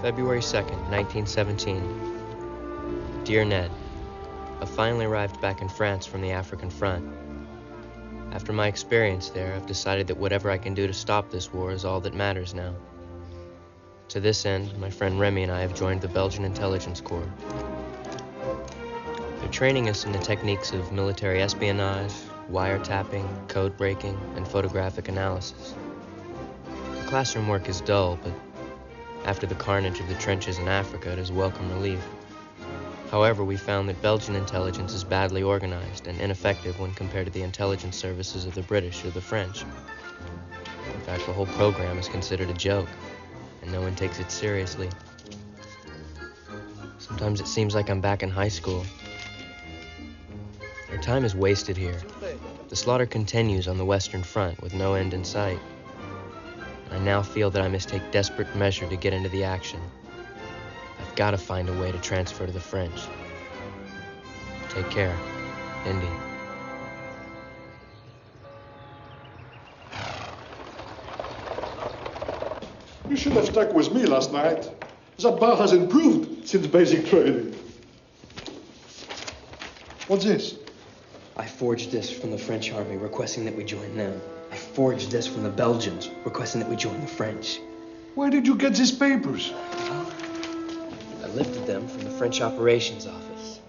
February 2nd, 1917. Dear Ned, I've finally arrived back in France from the African front. After my experience there, I've decided that whatever I can do to stop this war is all that matters now. To this end, my friend Remy and I have joined the Belgian Intelligence Corps. They're training us in the techniques of military espionage, wiretapping, code breaking, and photographic analysis. The classroom work is dull, but after the carnage of the trenches in Africa, it is welcome relief. However, we found that Belgian intelligence is badly organized and ineffective when compared to the intelligence services of the British or the French. In fact, the whole program is considered a joke, and no one takes it seriously. Sometimes it seems like I'm back in high school. Our time is wasted here. The slaughter continues on the Western Front with no end in sight. I now feel that I must take desperate measure to get into the action. I've got to find a way to transfer to the French. Take care, Indy. You should have stuck with me last night. That bar has improved since basic training. What's this? I forged this from the French army requesting that we join them. I forged this from the Belgians requesting that we join the French. Where did you get these papers? I lifted them from the French operations office.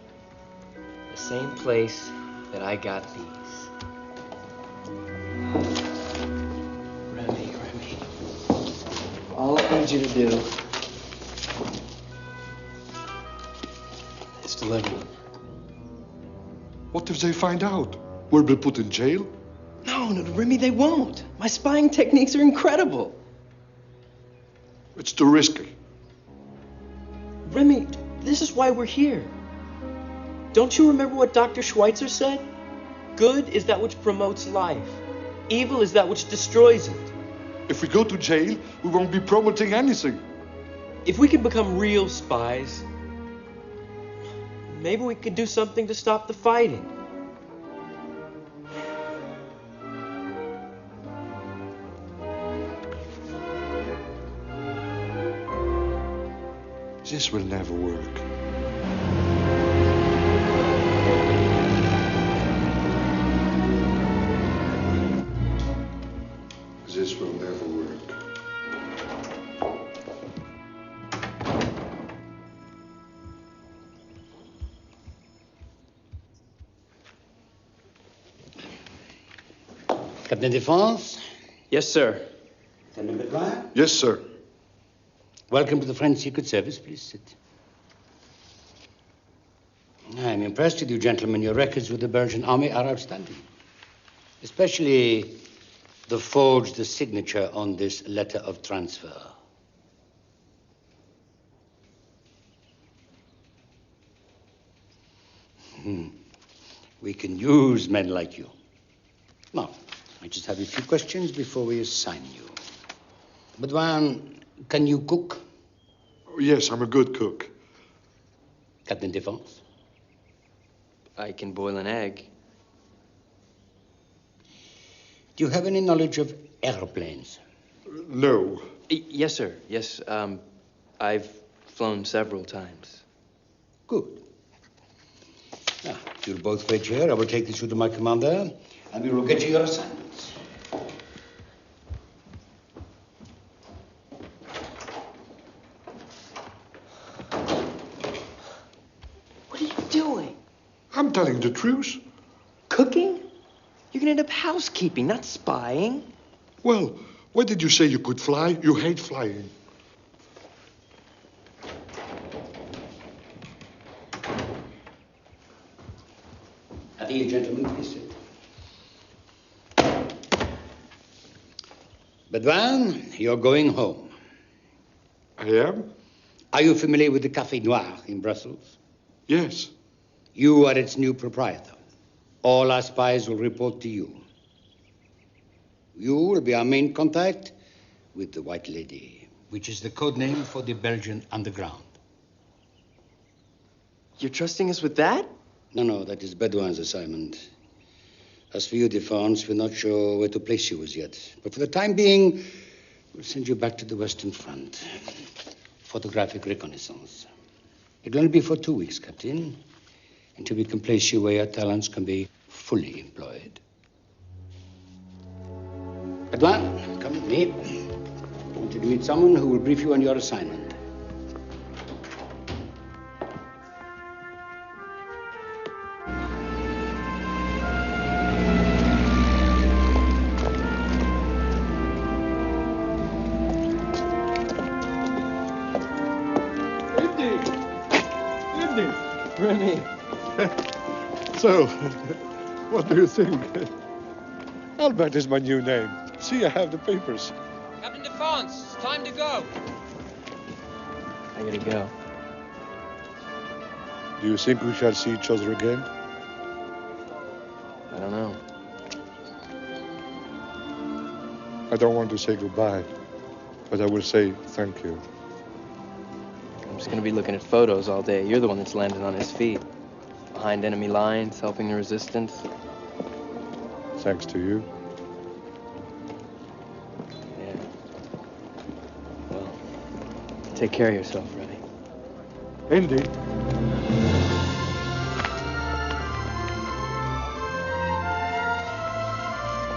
The same place that I got these. Remy. All I need you to do is deliver them. What if they find out? We'll be put in jail? No, Remy, they won't. My spying techniques are incredible. It's too risky. Remy, this is why we're here. Don't you remember what Dr. Schweitzer said? Good is that which promotes life. Evil is that which destroys it. If we go to jail, we won't be promoting anything. If we can become real spies, maybe we could do something to stop the fighting. This will never work. This will never work. Captain Défense? Yes, sir. Lieutenant Bedouin? Yes, sir. Welcome to the French Secret Service. Please sit. I'm impressed with you, gentlemen. Your records with the Belgian army are outstanding. Especially the forged signature on this letter of transfer. We can use men like you. Now, I just have a few questions before we assign you. Bedouin, can you cook? Oh, yes, I'm a good cook. Captain Défense? I can boil an egg. Do you have any knowledge of airplanes? No. Yes, sir. Yes, I've flown several times. Good. Now, you'll both wait here. I will take this to my commander, and we will get you your assignments. What are you doing? I'm telling the truth. Cooking? You're gonna end up housekeeping, not spying. Well, why did you say you could fly? You hate flying. Adieu, gentlemen. Please sit. Bedouin, you're going home. I am? Are you familiar with the Café Noir in Brussels? Yes. You are its new proprietor. All our spies will report to you. You will be our main contact with the White Lady, which is the code name for the Belgian underground. You're trusting us with that? No, that is Bedouin's assignment. As for you, Défense, we're not sure where to place you as yet. But for the time being, we'll send you back to the Western Front. photographic reconnaissance. It'll only be for 2 weeks, Captain, until we can place you where your talents can be fully employed. Gudang, come with me. I want you to meet someone who will brief you on your assignment. Remy. So, what do you think? Albert is my new name. See, I have the papers. Captain Defonce, it's time to go. I gotta go. Do you think we shall see each other again? I don't know. I don't want to say goodbye, but I will say thank you. I'm just gonna be looking at photos all day. You're the one that's landed on his feet. Behind enemy lines, helping the resistance. Thanks to you. Yeah. Well, take care of yourself, Reddy. Indy.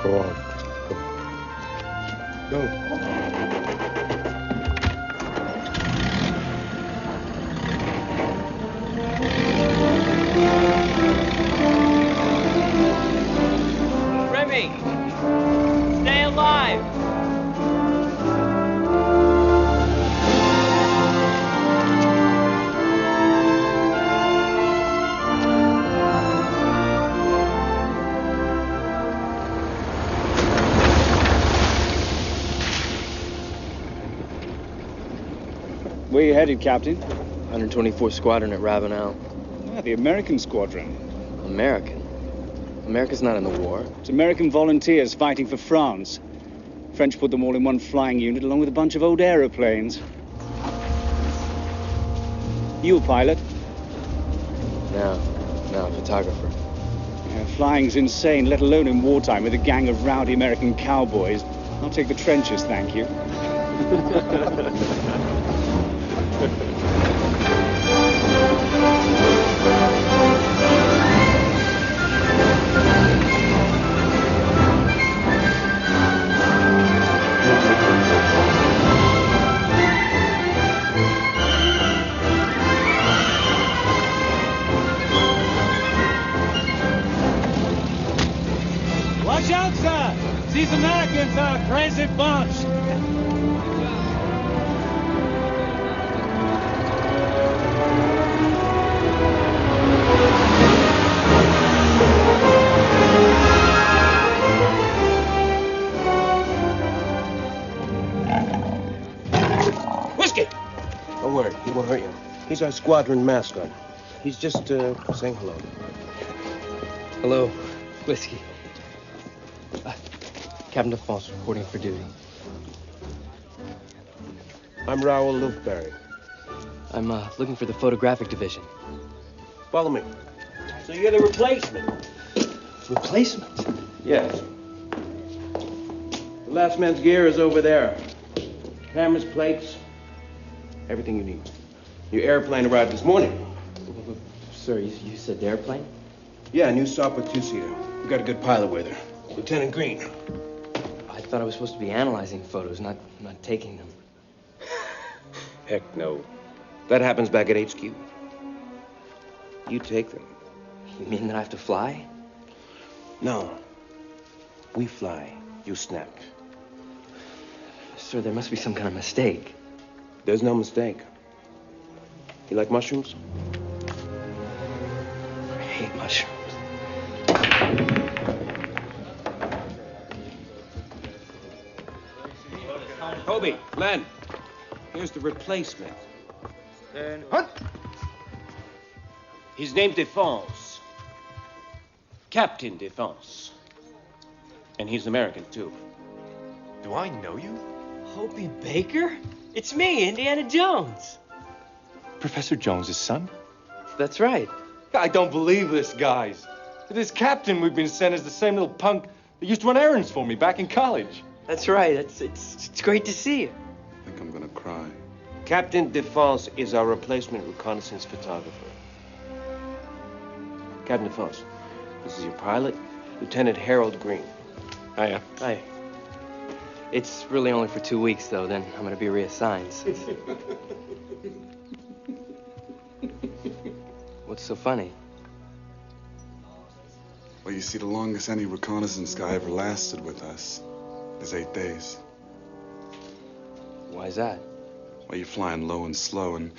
Go on. Go. Remy, stay alive. Where you headed, Captain? 124th Squadron at Ravenel. Ah, the American squadron. American? America's not in the war. It's American volunteers fighting for France. French put them all in one flying unit along with a bunch of old aeroplanes. You a pilot? No, photographer. Yeah, flying's insane, let alone in wartime with a gang of rowdy American cowboys. I'll take the trenches, thank you. Watch out, sir! These Americans are a crazy bunch! Whiskey! Don't worry, he won't hurt you. He's our squadron mascot. He's just saying hello. Hello, Whiskey. Captain Defonce reporting for duty. I'm Raoul Lufberry. I'm looking for the photographic division. Follow me. So you're the replacement? Replacement? Yes. The last man's gear is over there. Cameras, plates, everything you need. Your airplane arrived this morning. Sir, you said airplane? Yeah, new Sopper two-seater. We got a good pilot with her. Lieutenant Green. I thought I was supposed to be analyzing photos, not taking them. Heck no. That happens back at HQ. You take them. You mean that I have to fly? No. We fly. You snap. Sir, there must be some kind of mistake. There's no mistake. You like mushrooms? I hate mushrooms. Kobe, Len, here's the replacement. Then hunt! His name's Defonce. Captain Defonce. And he's American, too. Do I know you? Hobie Baker? It's me, Indiana Jones. Professor Jones's son? That's right. I don't believe this, guys. This captain we've been sent is the same little punk that used to run errands for me back in college. That's right. It's great to see you. I think I'm gonna cry. Captain Defonce is our replacement reconnaissance photographer. Captain Defonce, this is your pilot, Lieutenant Harold Green. Hiya. Hi. It's really only for 2 weeks, though. Then I'm going to be reassigned. What's so funny? Well, you see, the longest any reconnaissance guy ever lasted with us is 8 days. Why's that? Well, you're flying low and slow, and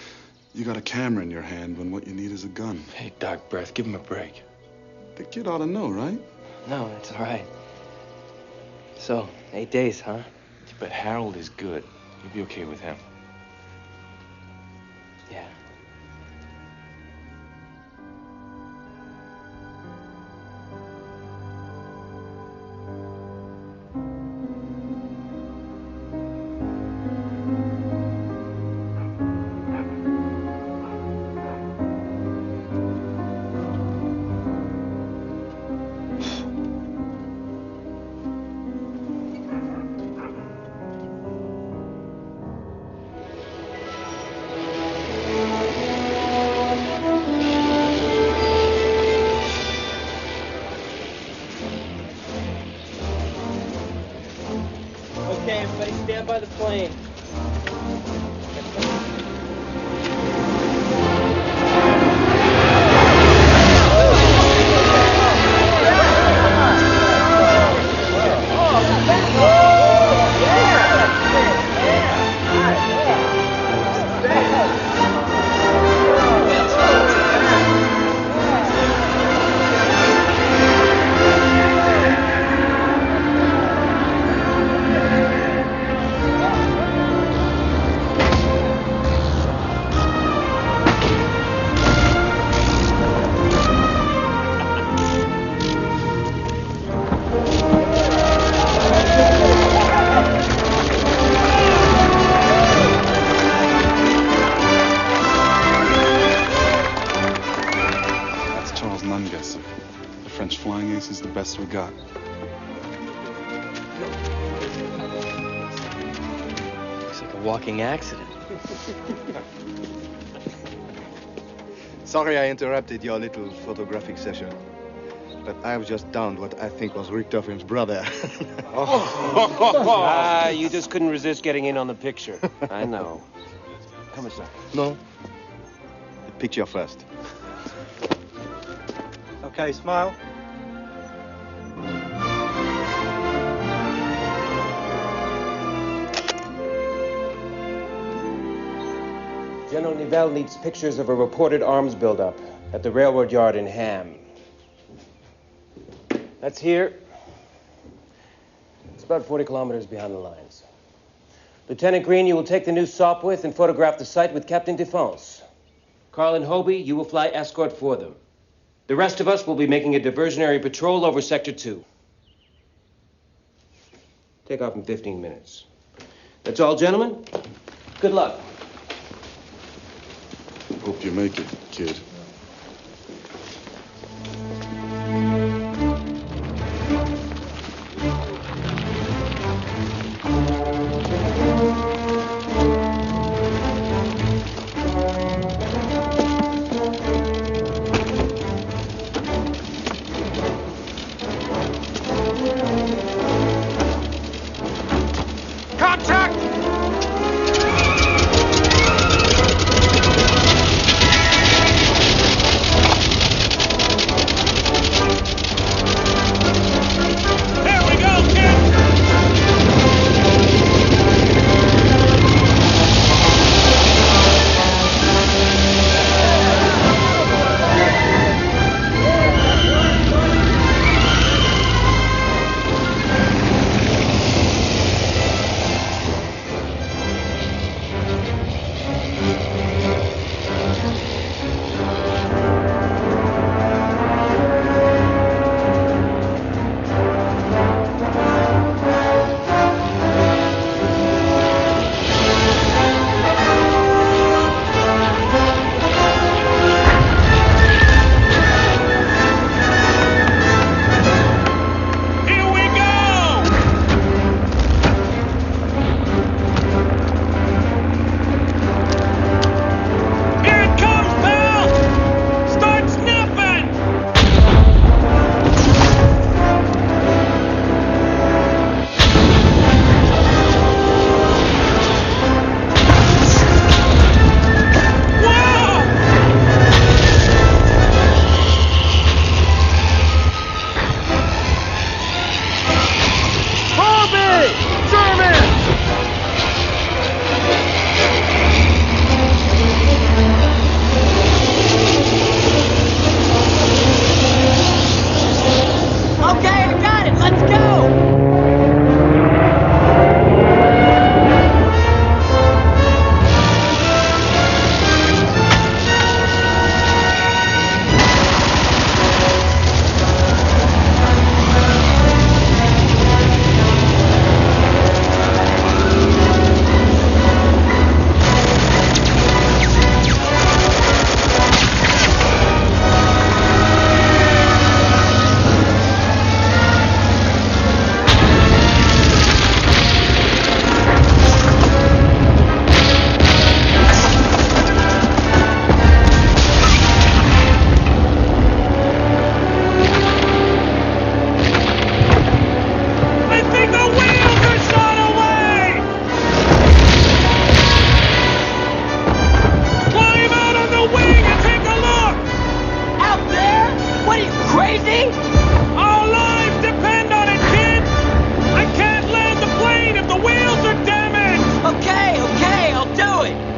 you got a camera in your hand when what you need is a gun. Hey, Doc Breath, give him a break. The kid ought to know, right? No, it's all right. So, 8 days, huh? But Harold is good. You'll be okay with him. Yeah. Okay, everybody stand by the plane. The French flying ace is the best we got. Looks like a walking accident. Sorry I interrupted your little photographic session, but I've just downed what I think was Richtoffen's brother. You just couldn't resist getting in on the picture. I know. Come inside. No. The picture first. Okay, smile. General Nivelle needs pictures of a reported arms buildup at the railroad yard in Ham. That's here. It's about 40 kilometers behind the lines. Lieutenant Green, you will take the new Sopwith and photograph the site with Captain Defonce. Carl and Hobie, you will fly escort for them. The rest of us will be making a diversionary patrol over Sector 2. Take off in 15 minutes. That's all, gentlemen. Good luck. Hope you make it, kid. What are you, crazy? Our lives depend on it, kid! I can't land the plane if the wheels are damaged! Okay, I'll do it!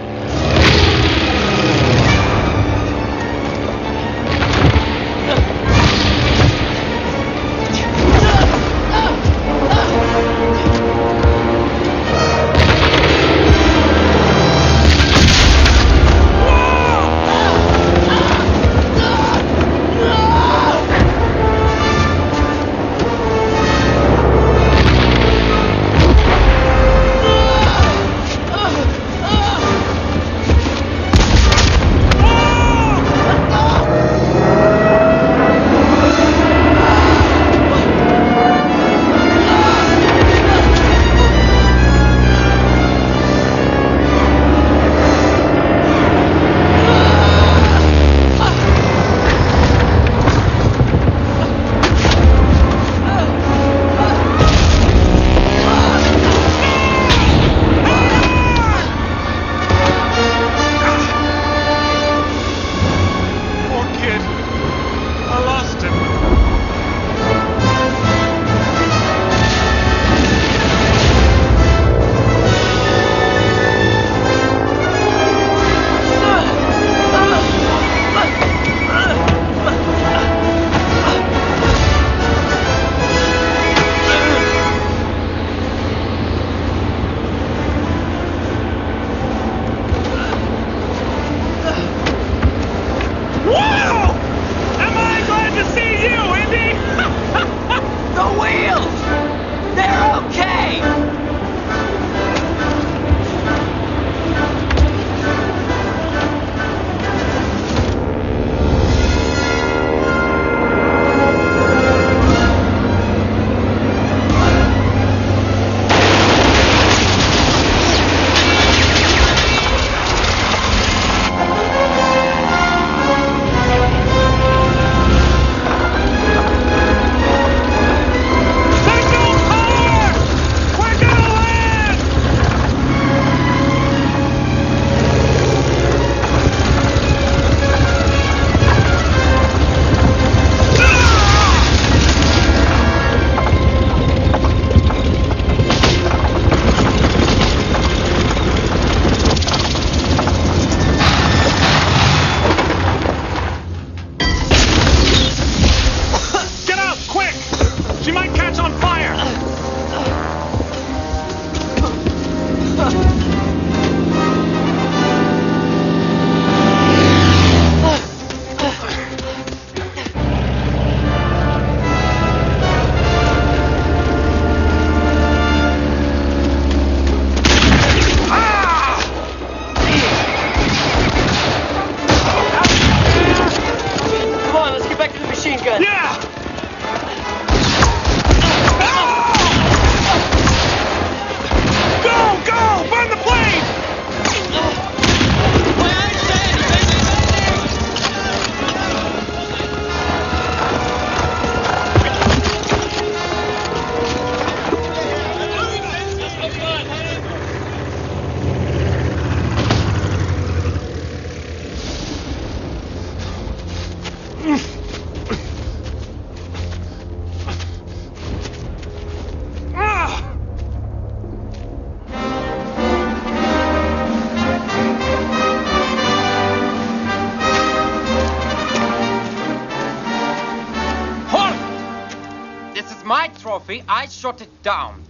my trophy. I shot it down.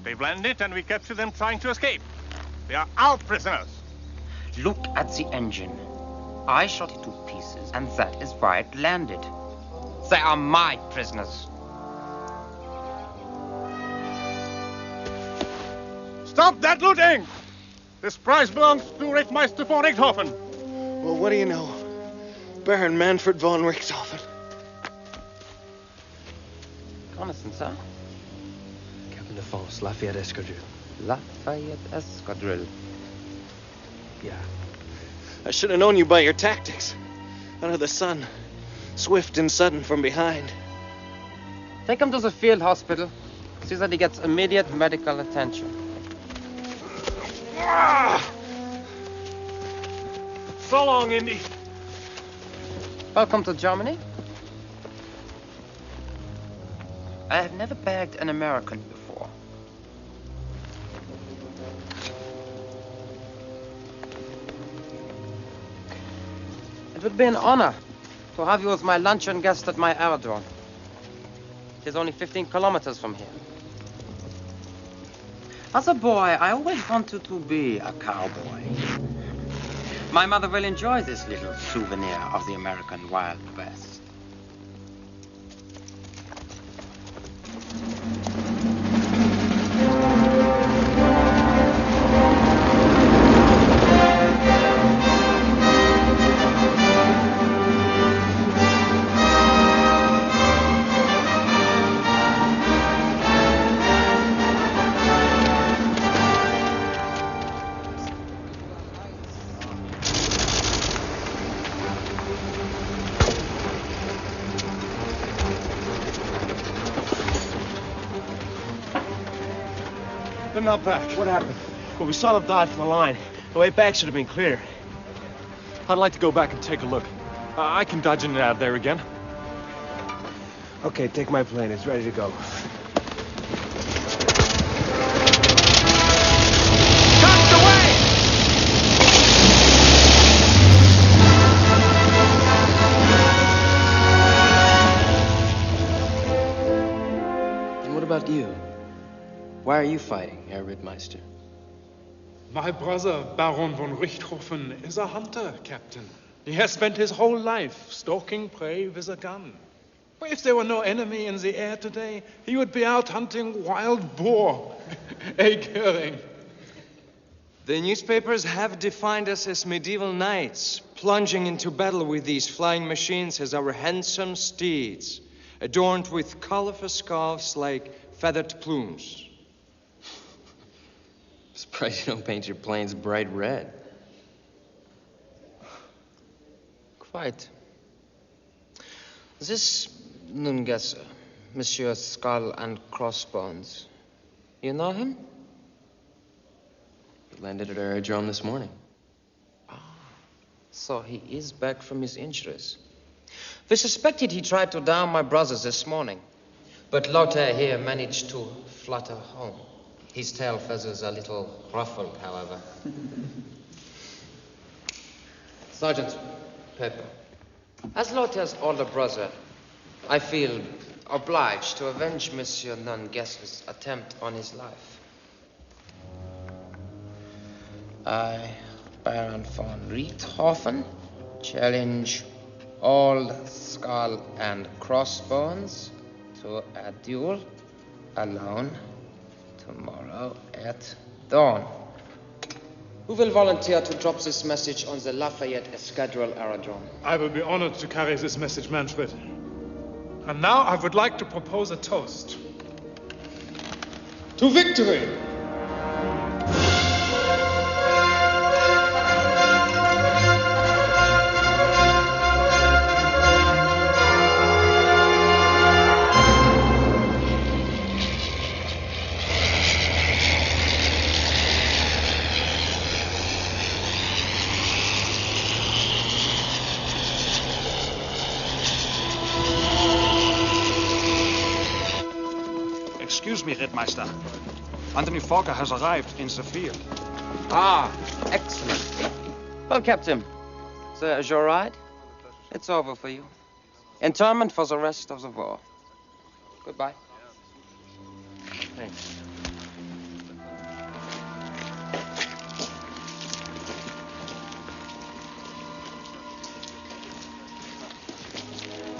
They've landed and we captured them trying to escape. They are our prisoners. Look at the engine. I shot it to pieces, and that is why it landed. They are my prisoners. Stop that looting! This prize belongs to Richtmeister von Richthofen. Well, what do you know? Baron Manfred von Richthofen. Reconnaissance, huh? Captain de France, Lafayette Escadrille. Lafayette Escadrille. Yeah. I should have known you by your tactics. Under the sun. Swift and sudden from behind. Take him to the field hospital. See that he gets immediate medical attention. So long, Indy. Welcome to Germany. I have never bagged an American before. It would be an honor to have you as my luncheon guest at my aerodrome. It is only 15 kilometers from here. As a boy, I always wanted to be a cowboy. My mother will enjoy this little souvenir of the American Wild West. They're not back. What happened? Well, we saw them dive from the line. The way back should have been clear. I'd like to go back and take a look. I can dodge in and out of there again. Okay, take my plane. It's ready to go. And what about you? Why are you fighting, Herr Rittmeister? My brother, Baron von Richthofen, is a hunter, Captain. He has spent his whole life stalking prey with a gun. If there were no enemy in the air today, he would be out hunting wild boar. Egg herring. The newspapers have defined us as medieval knights, plunging into battle with these flying machines as our handsome steeds, adorned with colorful scarves like feathered plumes. Surprised you don't paint your planes bright red. Quite. This Nungesser, Monsieur Skull and Crossbones, you know him? He landed at our aerodrome this morning. So he is back from his injuries. We suspected he tried to down my brothers this morning, but Lothar here managed to flutter home. His tail feathers a little ruffled, however. Sergeant Pepper, as Lothar's older brother, I feel obliged to avenge Monsieur Nungesser's attempt on his life. I, Baron von Richthofen, challenge all Skull and Crossbones to a duel alone tomorrow at dawn. Who will volunteer to drop this message on the Lafayette Escadrille Aerodrome? I will be honored to carry this message, Manfred. And now I would like to propose a toast. To victory! Excuse me, Rittmeister. Anthony Fokker has arrived in the field. Ah, excellent. Well, Captain, is your ride? It's over for you. Internment for the rest of the war. Goodbye. Thanks.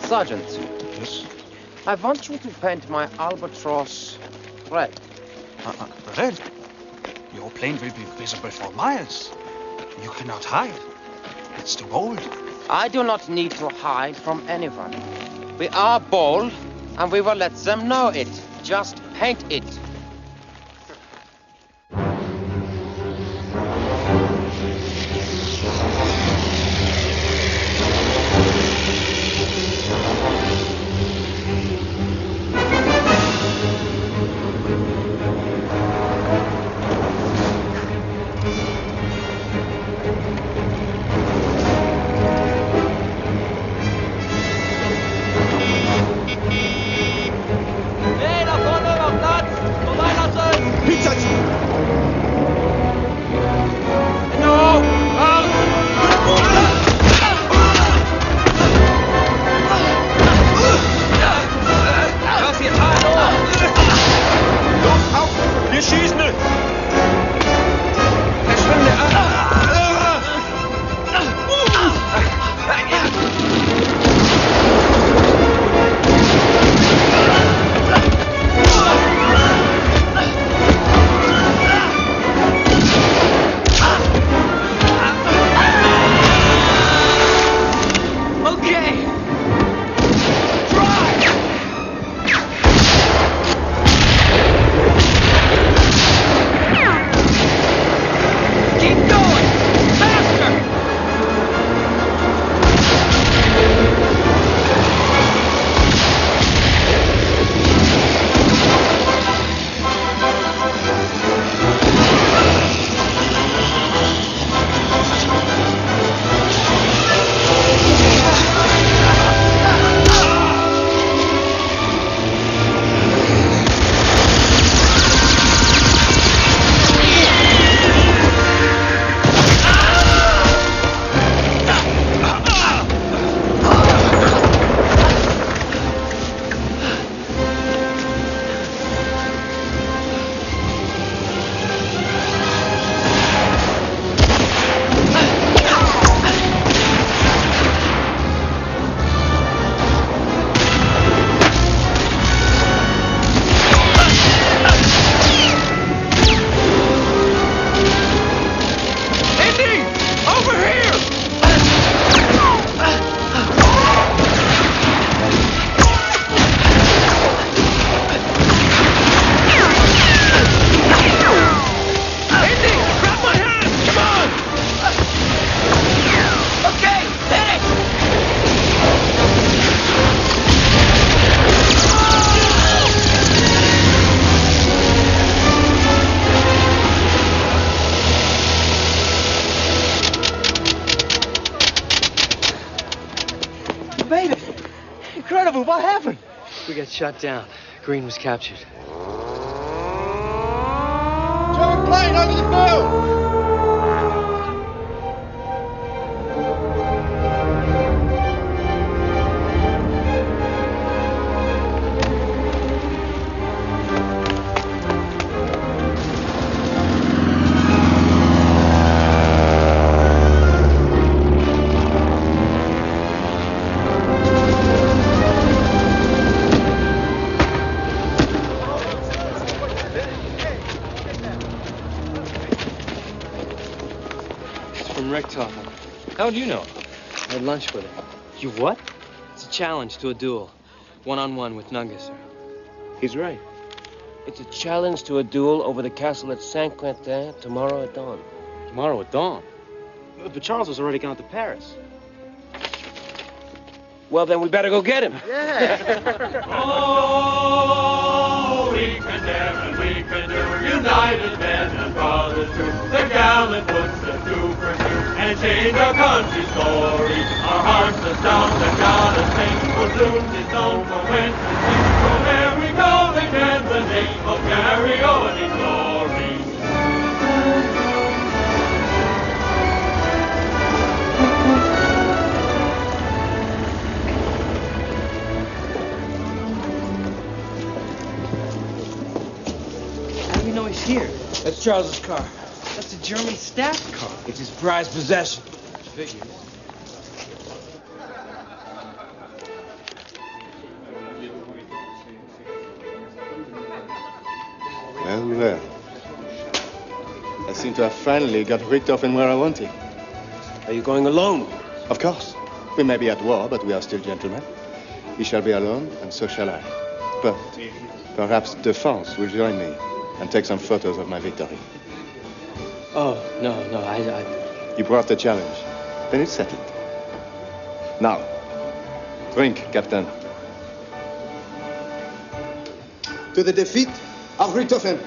Sergeant. Yes? I want you to paint my albatross red. Red? Your plane will be visible for miles. You cannot hide. It's too bold. I do not need to hide from anyone. We are bold, and we will let them know it. Just paint it. What happened? We got shut down. Green was captured. German plane over the field! How'd you know? I had lunch with him. You what? It's a challenge to a duel. One-on-one with Nunga, sir. He's right. It's a challenge to a duel over the castle at Saint-Quentin tomorrow at dawn. Tomorrow at dawn? But Charles has already gone to Paris. Well, then we better go get him. Yeah. Oh, we can dare and we can do, united men and brothers too. The gallant footsteps do pursue and change our country's story. Our hearts astound and God is thankful soon is known for when to sing. So there we go again, the name of Gary Owen in glory. How do you know he's here? That's Charles's car. That's a German staff car. It's his prized possession. Figures. Well. I seem to have finally got Richtofen where I wanted. Are you going alone? Of course. We may be at war, but we are still gentlemen. He shall be alone, and so shall I. But perhaps Defense will join me and take some photos of my victory. Oh, no, I... You brought the challenge. Then it's settled. Now, drink, Captain. To the defeat of Richtofen.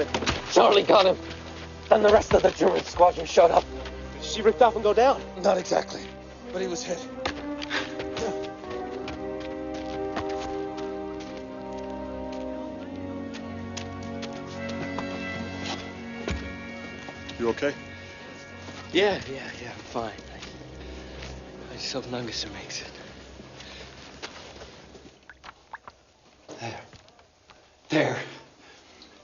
it. Charlie got him. Then the rest of the German squadron showed up. Did she ripped off and go down? Not exactly, but he was hit. You okay? Yeah, I'm fine. I just hope Nungesser makes it. There.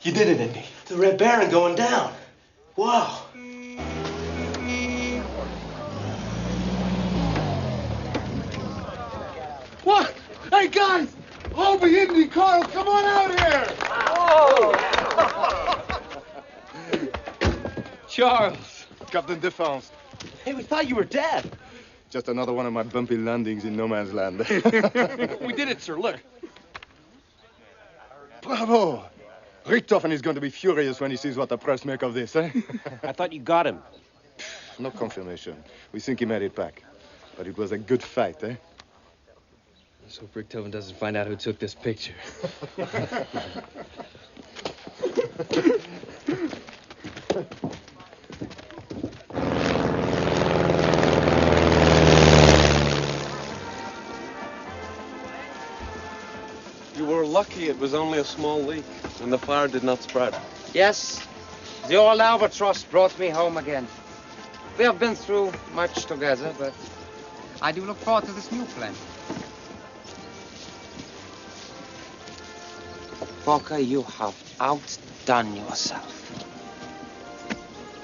You did it, Indy. The Red Baron going down. Wow. What? Hey, guys! Hobie, Indy, Carl, come on out here! Charles! Captain Defense. Hey, we thought you were dead. Just another one of my bumpy landings in no man's land. We did it, sir. Look. Bravo! Richthofen is going to be furious when he sees what the press make of this, eh? I thought you got him. No confirmation. We think he made it back. But it was a good fight, eh? Let's hope Richthofen doesn't find out who took this picture. You were lucky it was only a small leak and the fire did not spread. Yes, the old albatross brought me home again. We have been through much together, but I do look forward to this new plan. Walker, you have outdone yourself.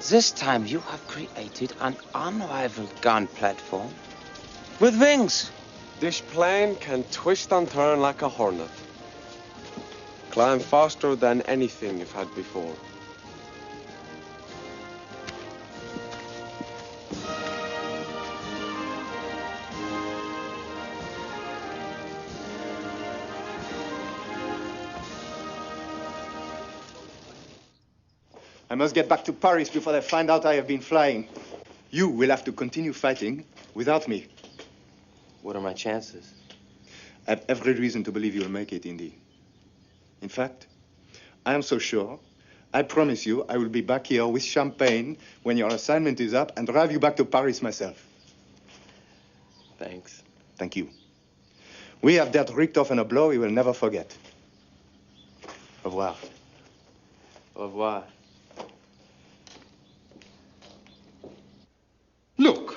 This time you have created an unrivaled gun platform with wings. This plane can twist and turn like a hornet. Climb faster than anything you've had before. I must get back to Paris before they find out I have been flying. You will have to continue fighting without me. What are my chances? I have every reason to believe you'll make it, Indy. In fact, I am so sure, I promise you I will be back here with champagne when your assignment is up and drive you back to Paris myself. Thanks. Thank you. We have dealt Richthofen a blow he will never forget. Au revoir. Au revoir. Look,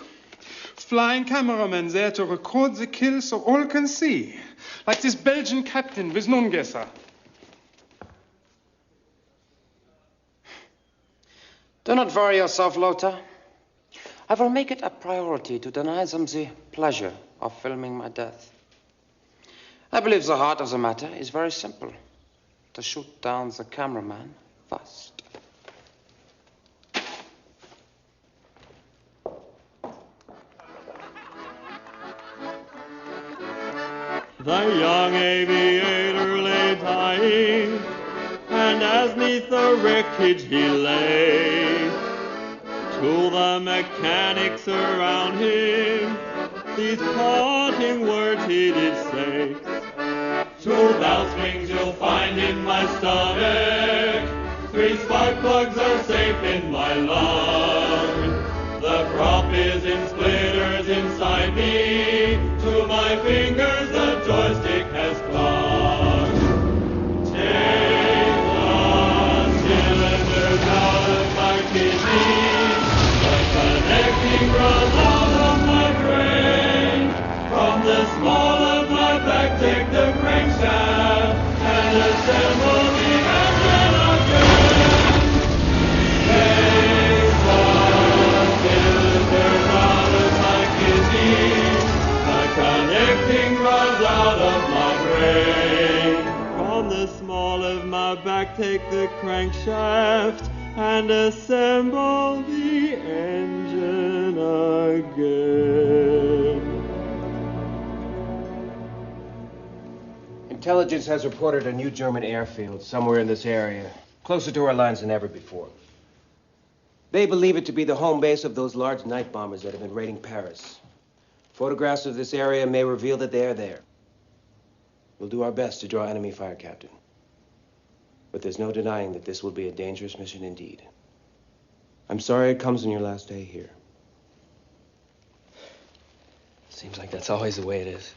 flying cameramen there to record the kill so all can see. Like this Belgian captain with Nungesser. Do not worry yourself, Lothar. I will make it a priority to deny them the pleasure of filming my death. I believe the heart of the matter is very simple. To shoot down the cameraman first. The young aviator lay dying, and as 'neath the wreckage he lay, to the mechanics around him, these parting words he did say. 2 wings you'll find in my stomach, 3 spark plugs are safe in my lung. The prop is in splitters inside me, to my fingers the joystick has clung. Take the cylinders out of my kidneys, the connecting runs out of my brain. From the small of my back take the crankshaft and assemble the engine again. Take the cylinders out of my kidneys, the connecting runs out of my brain. From the small of my back take the crankshaft and assemble the engine again. Intelligence has reported a new German airfield somewhere in this area, closer to our lines than ever before. They believe it to be the home base of those large night bombers that have been raiding Paris. Photographs of this area may reveal that they are there. We'll do our best to draw enemy fire, Captain. But there's no denying that this will be a dangerous mission indeed. I'm sorry it comes on your last day here. Seems like that's always the way it is.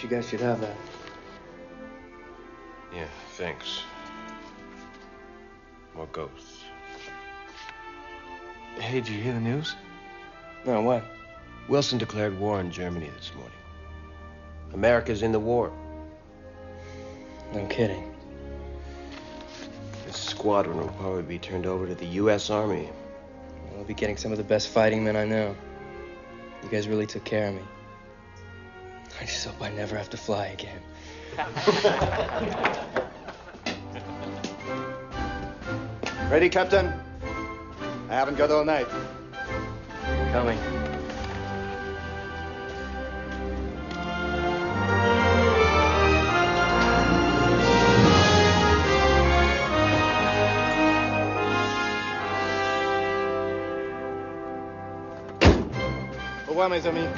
you guys should have that. Yeah, thanks. More ghosts. Hey, did you hear the news? No, what? Wilson declared war on Germany this morning. America's in the war. No kidding. This squadron will probably be turned over to the U.S. Army. I'll be getting some of the best fighting men I know. You guys really took care of me. I just hope I never have to fly again. Ready, Captain? I haven't got all night. Coming. Au revoir, mes amis.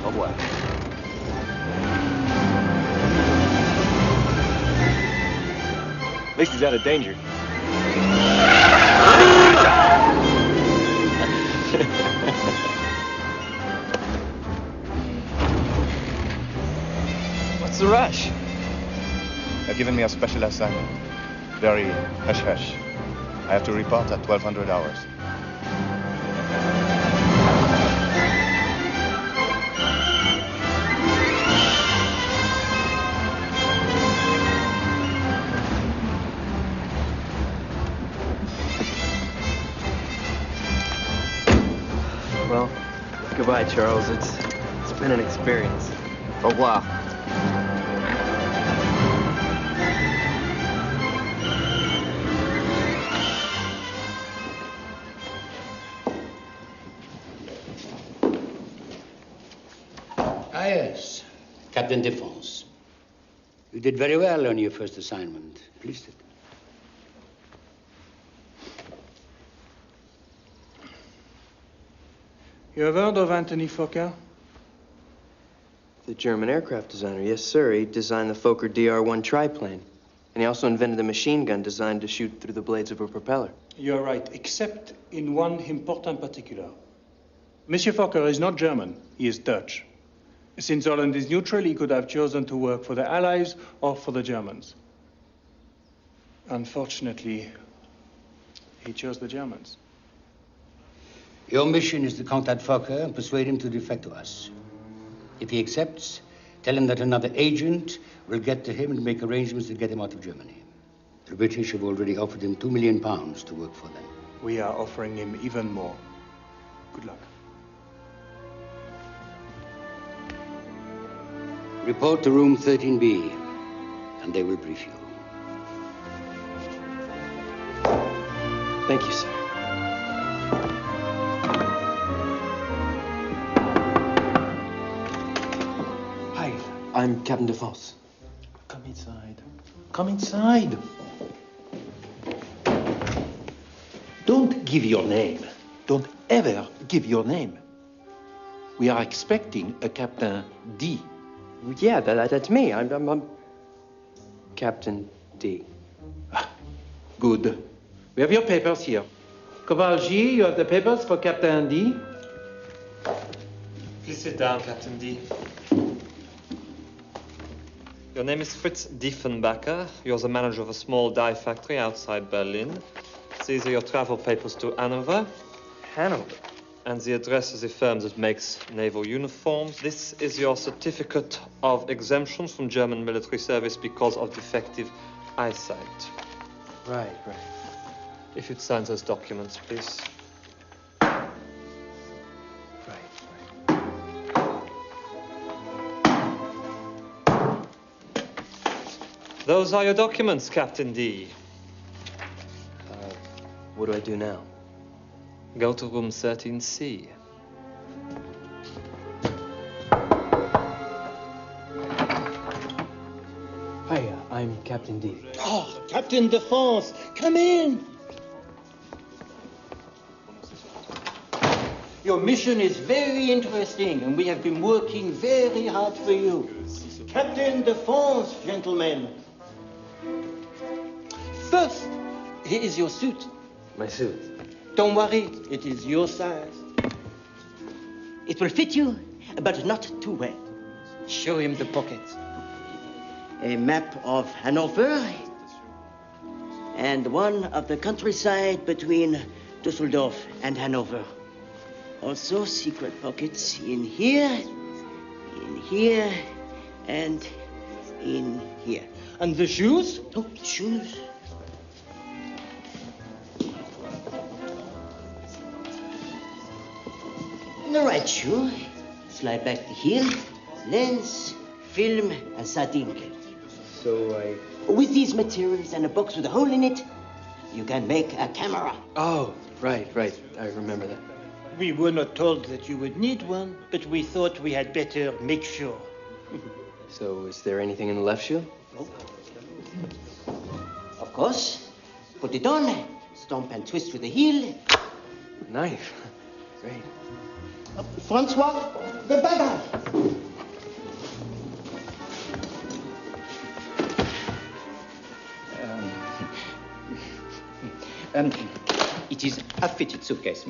Au revoir. At least he's out of danger. What's the rush? They've given me a special assignment. Very hush-hush. I have to report at 1200 hours. Well, goodbye, Charles. It's been an experience. Au revoir. Ah, yes. Captain Defense. You did very well on your first assignment. Pleased it. You have heard of Anthony Fokker? The German aircraft designer, yes, sir. He designed the Fokker DR-1 triplane. And he also invented a machine gun designed to shoot through the blades of a propeller. You're right, except in one important particular. Monsieur Fokker is not German, he is Dutch. Since Holland is neutral, he could have chosen to work for the Allies or for the Germans. Unfortunately, he chose the Germans. Your mission is to contact Fokker and persuade him to defect to us. If he accepts, tell him that another agent will get to him and make arrangements to get him out of Germany. The British have already offered him £2 million to work for them. We are offering him even more. Good luck. Report to room 13B, and they will brief you. Thank you, sir. Hi, I'm Captain Defense. Come inside. Come inside. Don't give your name. Don't ever give your name. We are expecting a Captain D. Yeah, that's me. I'm Captain D. Good. We have your papers here. Kovalji, you have the papers for Captain D. Please sit down, Captain D. Your name is Fritz Diefenbacher. You're the manager of a small dye factory outside Berlin. These are your travel papers to Hanover. Hanover? And the address of the firm that makes naval uniforms. This is your certificate of exemption from German military service because of defective eyesight. Right. If you'd sign those documents, please. Those are your documents, Captain D. What do I do now? Go to room 13C. Hi, I'm Captain D. Oh, Captain Defense, come in. Your mission is very interesting, and we have been working very hard for you. Captain Defense, gentlemen. First, here is your suit. My suit? Don't worry, it is your size. It will fit you, but not too well. Show him the pocket. A map of Hanover and one of the countryside between Dusseldorf and Hanover. Also secret pockets in here, and in here. And the shoes? Oh, shoes. The right shoe. Slide back the heel, lens, film, and sardine can. So With these materials and a box with a hole in it, you can make a camera. Oh, right. I remember that. We were not told that you would need one, but we thought we had better make sure. So, is there anything in the left shoe? No. Of course. Put it on, stomp and twist with the heel. Knife. Great. Francois, the bagage. It is a fitted suitcase.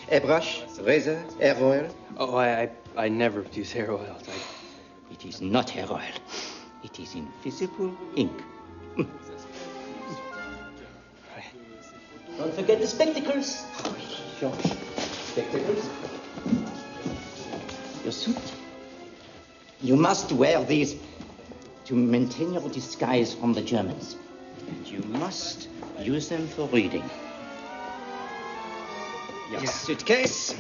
Airbrush, razor, hair oil. Oh, I never use hair oil. It is not hair oil. It is invisible ink. Don't forget the spectacles. Sure. Spectacles. Your suit. You must wear these to maintain your disguise from the Germans. And you must use them for reading. Your suitcase.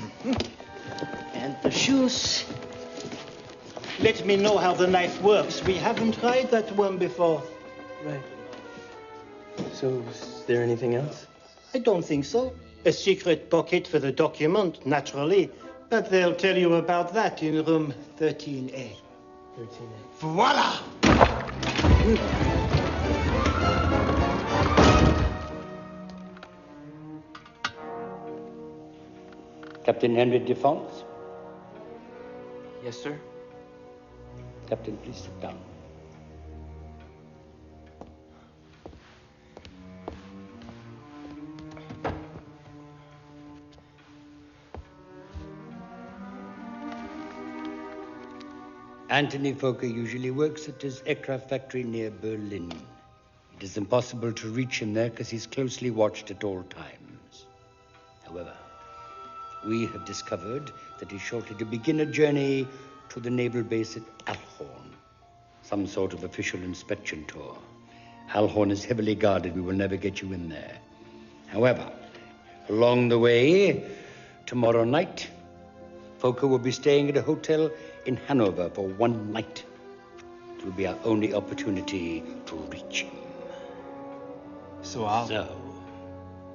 And the shoes. Let me know how the knife works. We haven't tried that one before. Right. So, is there anything else? I don't think so. A secret pocket for the document, naturally. But they'll tell you about that in room 13A. 13A. Voila! Captain Henry Defonce? Yes, sir? Captain, please sit down. Anthony Fokker usually works at his aircraft factory near Berlin. It is impossible to reach him there because he's closely watched at all times. However, we have discovered that he's shortly to begin a journey to the naval base at Alhorn. Some sort of official inspection tour. Alhorn is heavily guarded. We will never get you in there. However, along the way, tomorrow night, Fokker will be staying at a hotel in Hanover for one night. It will be our only opportunity to reach him. So,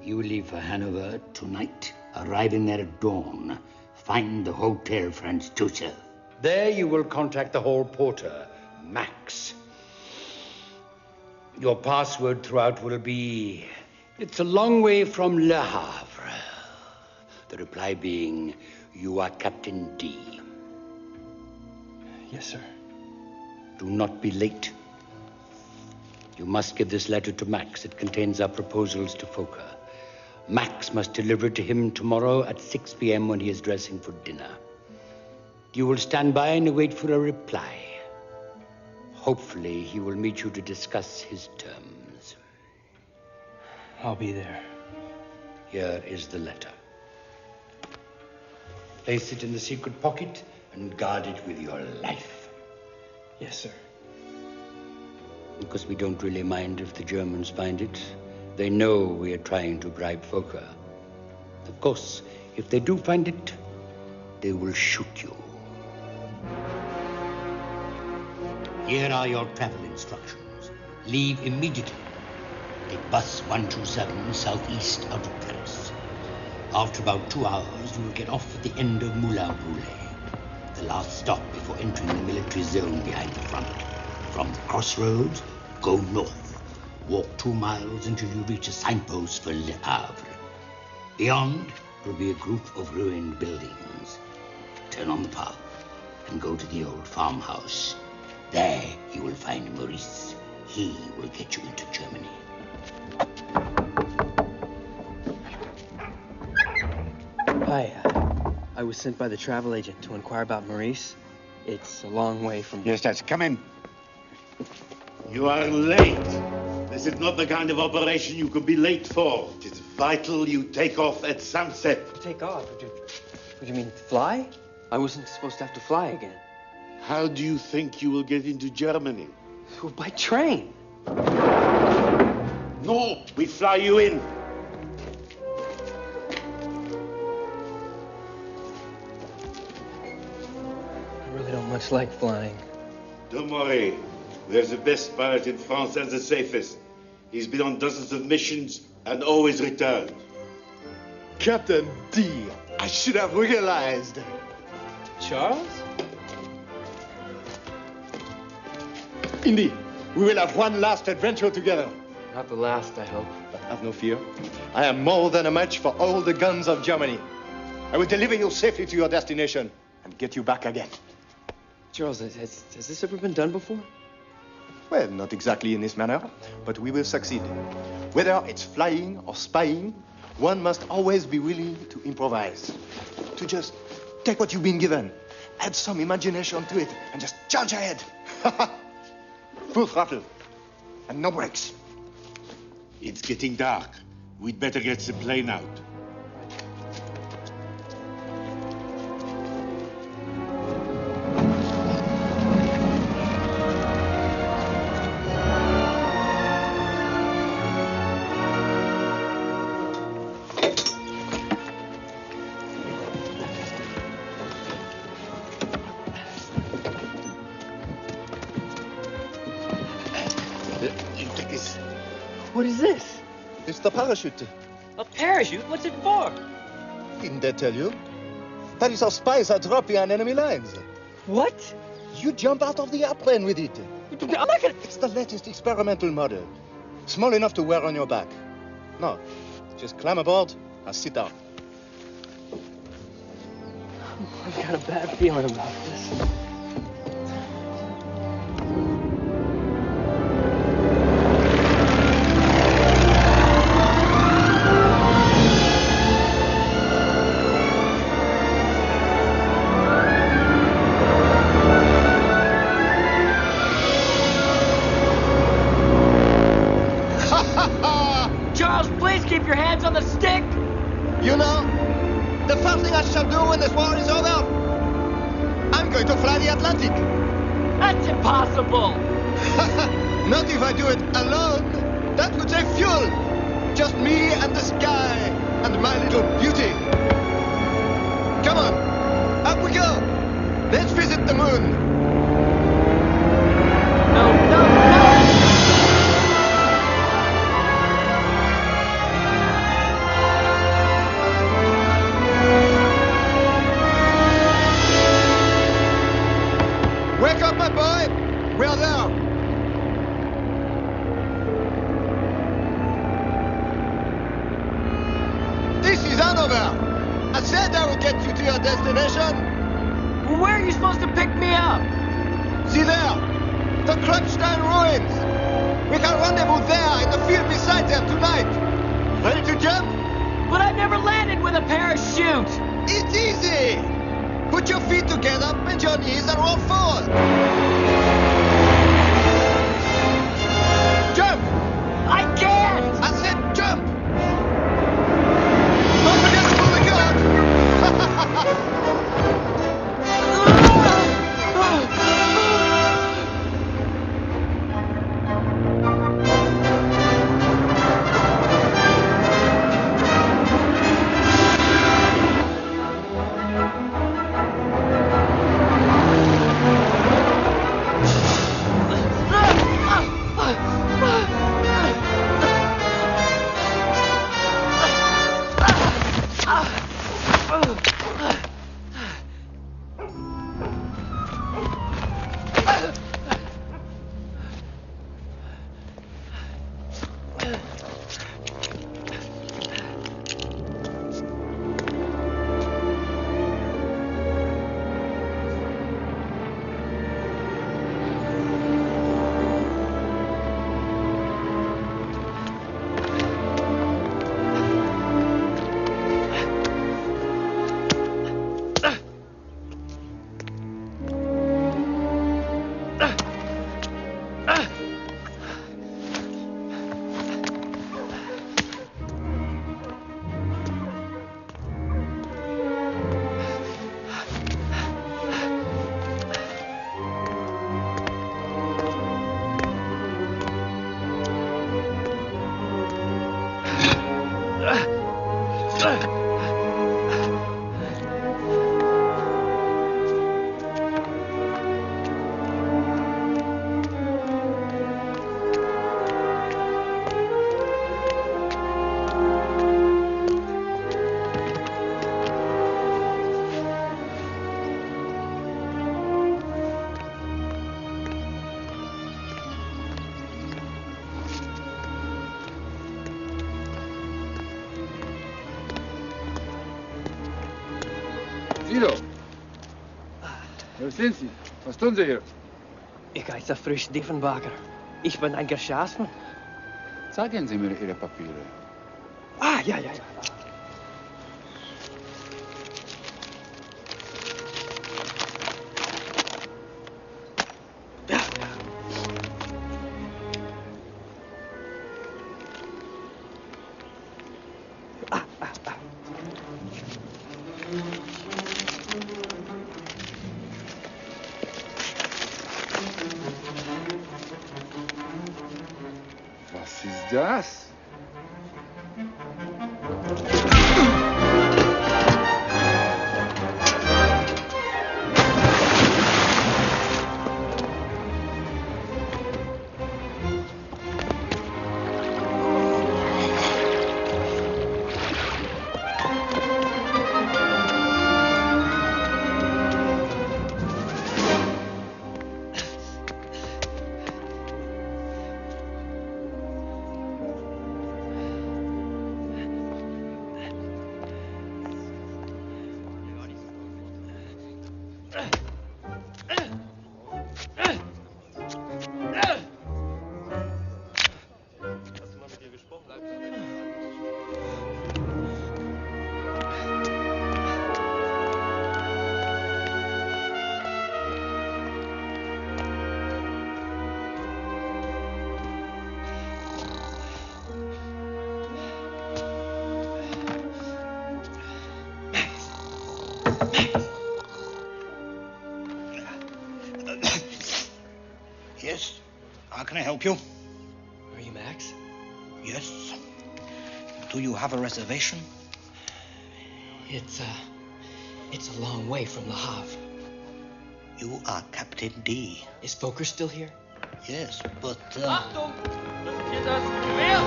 you leave for Hanover tonight, arriving there at dawn. Find the Hotel Franz Tusse. There you will contact the hall porter, Max. Your password throughout will be, it's a long way from Le Havre. The reply being, you are Captain D. Yes, sir. Do not be late. You must give this letter to Max. It contains our proposals to Fokker. Max must deliver it to him tomorrow at 6 p.m. when he is dressing for dinner. You will stand by and wait for a reply. Hopefully, he will meet you to discuss his terms. I'll be there. Here is the letter. Place it in the secret pocket and guard it with your life. Yes, sir. Because we don't really mind if the Germans find it. They know we are trying to bribe Fokker. Of course, if they do find it, they will shoot you. Here are your travel instructions. Leave immediately. Take bus 127 southeast out of Paris. After about 2 hours, you will get off at the end of Moulin Roulet, the last stop before entering the military zone behind the front. From the crossroads, go north. Walk 2 miles until you reach a signpost for Le Havre. Beyond will be a group of ruined buildings. Turn on the path and go to the old farmhouse. There you will find Maurice. He will get you into Germany. Hi. I was sent by the travel agent to inquire about Maurice. It's a long way from... Yes, that's... Come in. You are late. This is not the kind of operation you could be late for. It is vital you take off at sunset. Take off? What do you mean, fly? I wasn't supposed to have to fly again. How do you think you will get into Germany? Well, by train. No, we fly you in. I really don't much like flying. Don't worry. We're the best pilot in France and the safest. He's been on dozens of missions and always returned. Captain D, I should have realized. Charles? Indy, we will have one last adventure together. Not the last, I hope. But have no fear. I am more than a match for all the guns of Germany. I will deliver you safely to your destination and get you back again. Charles, has this ever been done before? Well, not exactly in this manner, but we will succeed. Whether it's flying or spying, one must always be willing to improvise. To just take what you've been given, add some imagination to it, and just charge ahead. Full throttle, and no brakes. It's getting dark. We'd better get the plane out. What is this? It's the parachute. A parachute? What's it for? Didn't they tell you? That is how spies are dropped behind enemy lines. What? You jump out of the airplane with it. I'm not gonna... It's the latest experimental model. Small enough to wear on your back. No, just climb aboard and sit down. I've got a bad feeling about this. Charles, please keep your hands on the stick! You know, the first thing I shall do when this war is over, I'm going to fly the Atlantic. That's impossible! Not if I do it alone. That would save fuel. Just me and the sky and my little beauty. Come on, up we go. Let's visit the moon. Wake up, my boy! We're there! This is Hanover! I said I would get you to your destination! Well, where are you supposed to pick me up? See there! The Krupstein ruins! We can rendezvous there in the field beside them tonight! Ready to jump? But I've never landed with a parachute! It's easy! Put your feet together, bend your knees, and roll forward. Jump! I can't! I said jump! Don't forget to pull the gun! Wer sind Sie? Was tun Sie hier? Ich heiße Frisch Diefenbacher. Ich bin ein Geschäftsmann. Zeigen Sie mir Ihre Papiere. Ah, ja. Was ist das? Yes? How can I help you? Are you Max? Yes. Do you have a reservation? It's a long way from the Havre. You are Captain D. Is Fokker still here? Yes, but... Achtung! Das geht das Gewehr!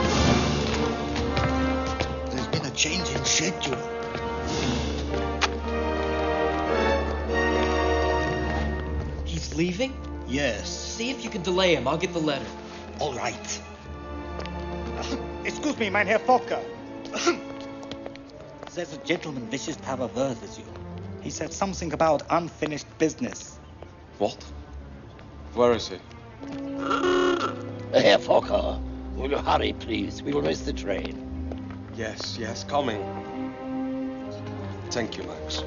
There's been a change in schedule. He's leaving? Yes. See if you can delay him. I'll get the letter. All right. Excuse me, mein Herr Fokker. There's a gentleman wishes to have a word with you. He said something about unfinished business. What? Where is he? Herr Fokker, will you hurry, please? We will miss the train. Yes, coming. Thank you, Max.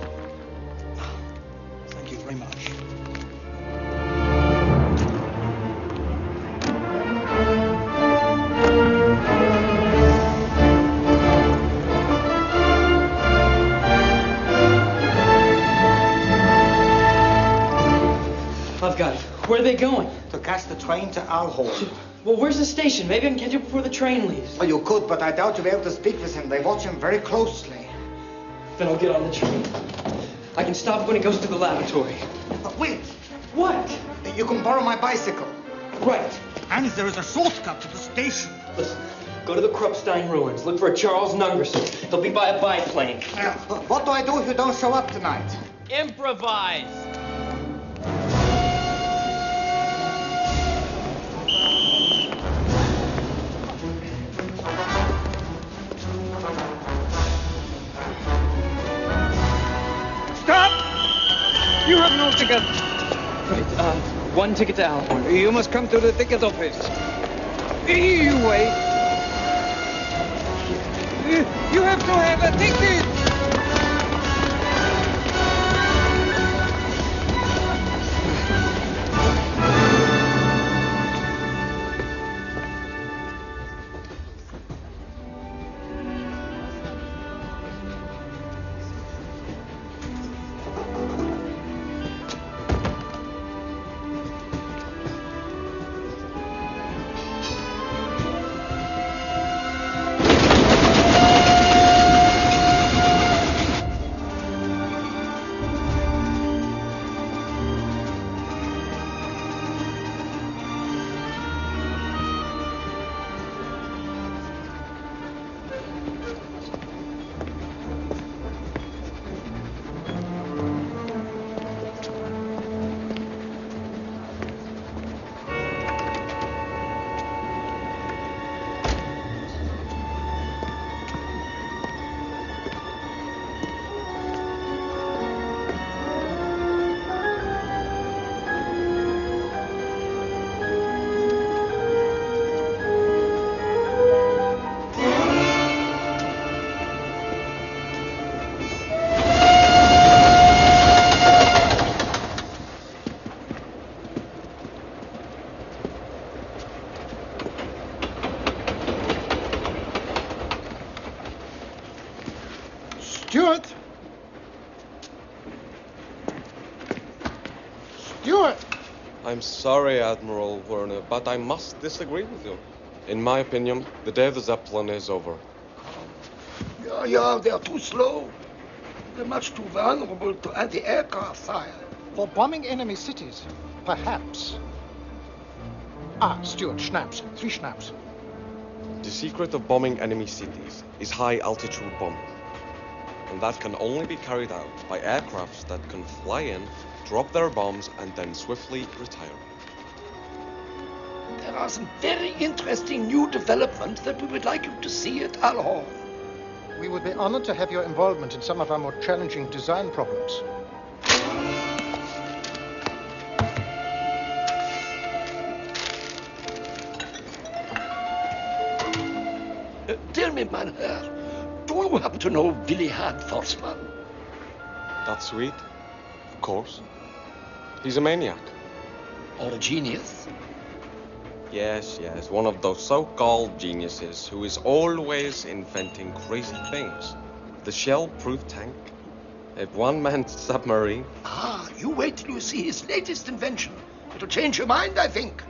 Thank you very much. I've got it. Where are they going? To catch the train to Alhorn. Well, where's the station? Maybe I can catch it before the train leaves. Well, you could, but I doubt you'll be able to speak with him. They watch him very closely. Then I'll get on the train. I can stop when it goes to the laboratory. But wait. What? You can borrow my bicycle. Right. And there is a shortcut to the station. Listen, go to the Krupstein ruins. Look for a Charles Nungerson. They'll be by a biplane. What do I do if you don't show up tonight? Improvise! Stop! You have no ticket. Right, one ticket to Alhorn. You must come to the ticket office. You wait. You have to have a ticket. do it! I'm sorry, Admiral Werner, but I must disagree with you. In my opinion, the day of the Zeppelin is over. Yeah, they're too slow. They're much too vulnerable to anti-aircraft fire. For bombing enemy cities, perhaps. Stuart, schnapps. 3 schnapps. The secret of bombing enemy cities is high-altitude bombing. And that can only be carried out by aircrafts that can fly in, drop their bombs, and then swiftly retire. There are some very interesting new developments that we would like you to see at Alhor. We would be honored to have your involvement in some of our more challenging design problems. Tell me, mein Herr, do you happen to know Willihard Forssmann? That's sweet. Of course. He's a maniac. Or a genius? Yes, one of those so-called geniuses who is always inventing crazy things. The shell-proof tank, a one-man submarine. You wait till you see his latest invention. It'll change your mind, I think.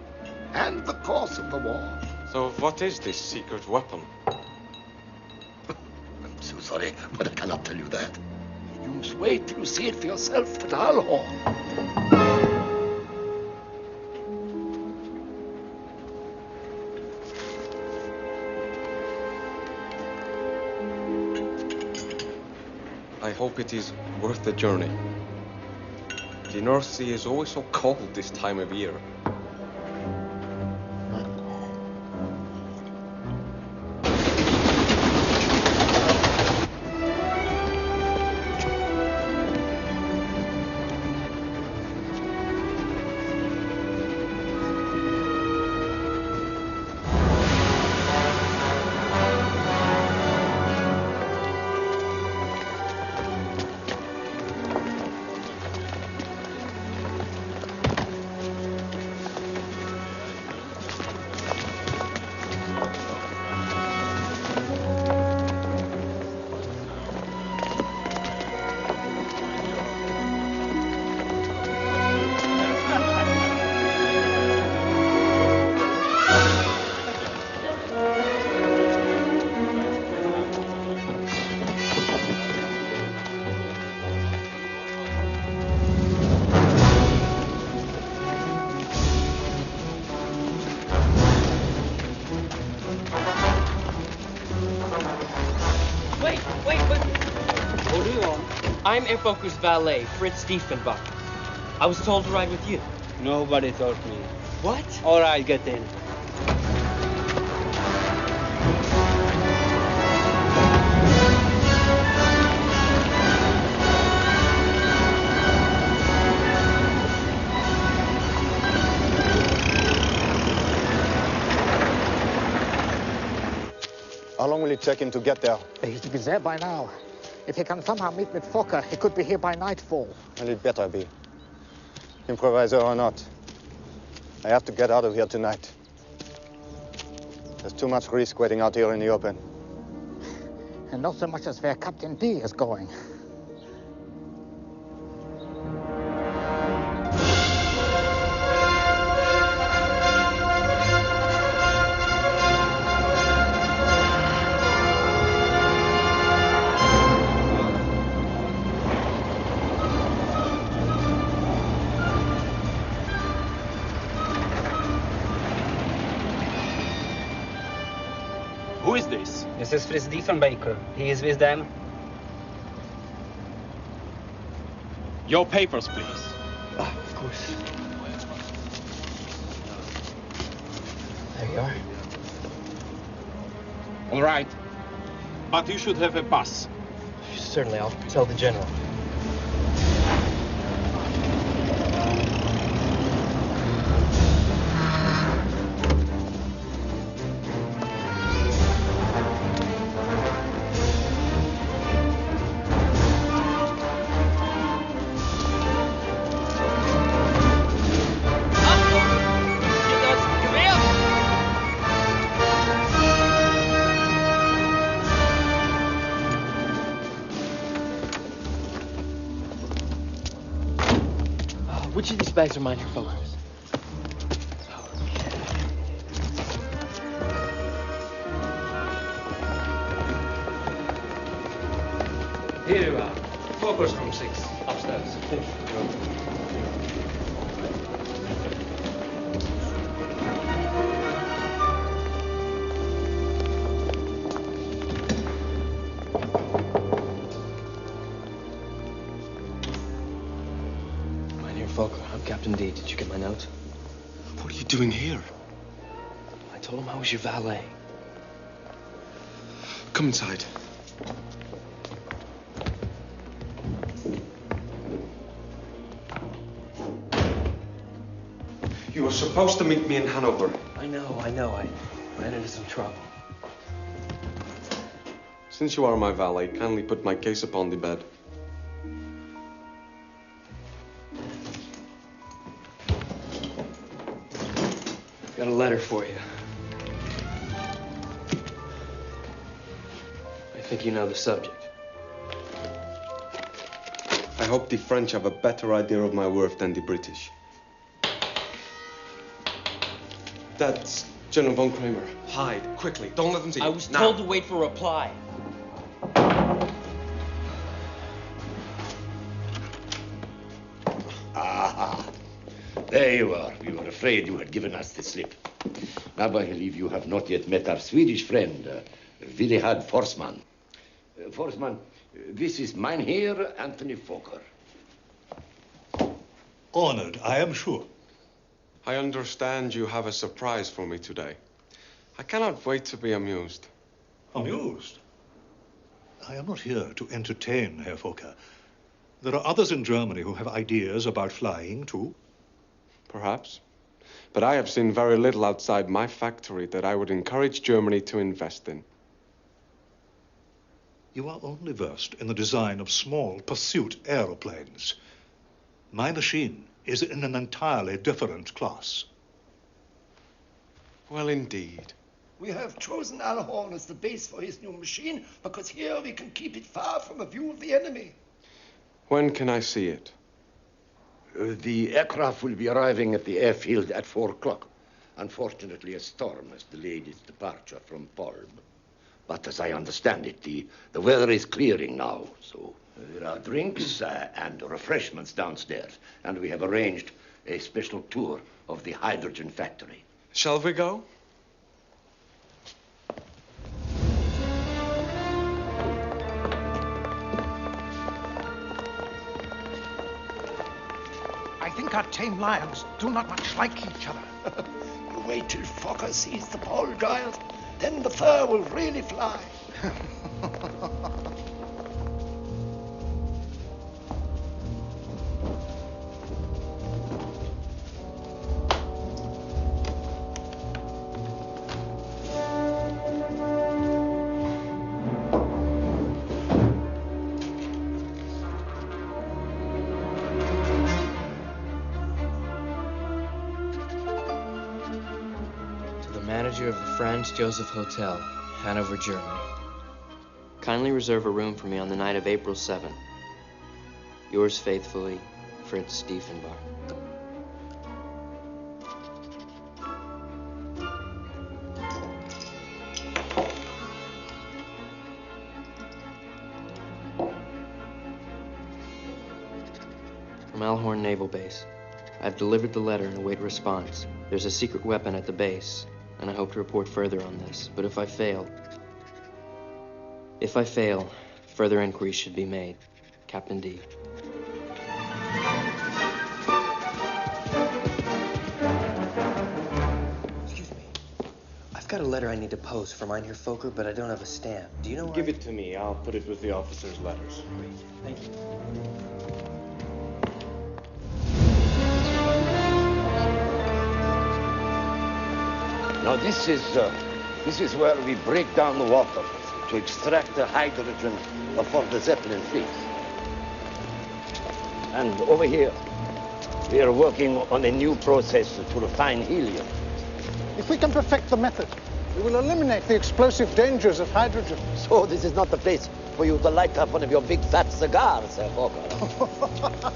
And the course of the war. So what is this secret weapon? I'm so sorry, but I cannot tell you that. You must wait till you see it for yourself at Alhor. I hope it is worth the journey. The North Sea is always so cold this time of year. I'm Airfocus valet, Fritz Diefenbach. I was told to ride with you. Nobody told me. What? All right, get in. How long will it take him to get there? He should be there by now. If he can somehow meet with Fokker, he could be here by nightfall. And it better be. Improviser or not. I have to get out of here tonight. There's too much risk waiting out here in the open. And not so much as where Captain D is going. Who is this? This is Fritz Diefenbaker. He is with them. Your papers, please. Of course. There you are. All right. But you should have a bus. Certainly, I'll tell the general. Which of these bags are mine here, Fokker? Here you are. Focus room 6, upstairs. Mynheer Fokker, I'm Captain D. Did you get my note? What are you doing here? I told him I was your valet. Come inside. You were supposed to meet me in Hanover. I know. I ran into some trouble. Since you are my valet, kindly put my case upon the bed. Got a letter for you. I think you know the subject. I hope the French have a better idea of my worth than the British. That's General von Kramer. Hide, quickly. Don't let them see you. I was told to wait for a reply. Ah, there you are. We were afraid you had given us the slip. Now, I believe you have not yet met our Swedish friend, Willehad Forsman. Forsman, this is Mynheer Anthony Fokker. Honored, I am sure. I understand you have a surprise for me today. I cannot wait to be amused. Amused? I am not here to entertain, Herr Fokker. There are others in Germany who have ideas about flying, too. Perhaps. But I have seen very little outside my factory that I would encourage Germany to invest in. You are only versed in the design of small pursuit aeroplanes. My machine is in an entirely different class. Well, indeed. We have chosen Alhorn as the base for his new machine because here we can keep it far from the view of the enemy. When can I see it? The aircraft will be arriving at the airfield at 4 o'clock. Unfortunately, a storm has delayed its departure from Palm. But as I understand it, the weather is clearing now, so there are drinks and refreshments downstairs, and we have arranged a special tour of the hydrogen factory. Shall we go? I think our tame lions do not much like each other. You wait till Fokker sees the pole giant, then the fur will really fly. Manager of the Franz Joseph Hotel, Hanover, Germany. Kindly reserve a room for me on the night of April 7th. Yours faithfully, Fritz Diefenbach. From Alhorn Naval Base. I've delivered the letter and await response. There's a secret weapon at the base, and I hope to report further on this. But if I fail, further inquiries should be made. Captain D. Excuse me. I've got a letter I need to post for Mynheer Fokker, but I don't have a stamp. Do you know where? Give it to me. I'll put it with the officers' letters. Great. Thank you. Now this is where we break down the water to extract the hydrogen for the Zeppelin fleet. And over here, we are working on a new process to refine helium. If we can perfect the method, we will eliminate the explosive dangers of hydrogen. So this is not the place for you to light up one of your big fat cigars, Herr Fokker.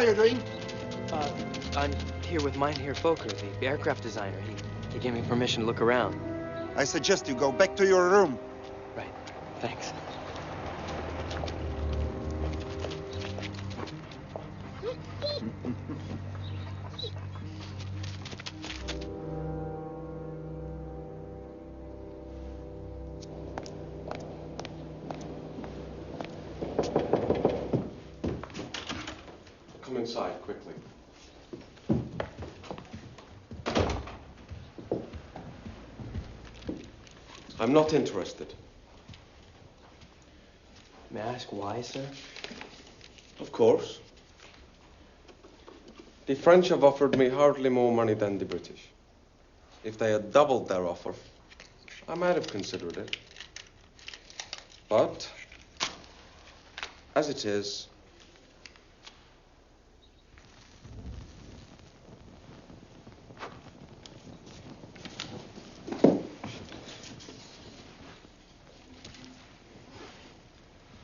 are you doing? I'm here with Mynheer Fokker, the aircraft designer. He gave me permission to look around. I suggest you go back to your room. Right. Thanks. Come inside, quickly. I'm not interested. May I ask why, sir? Of course. The French have offered me hardly more money than the British. If they had doubled their offer, I might have considered it. But, as it is,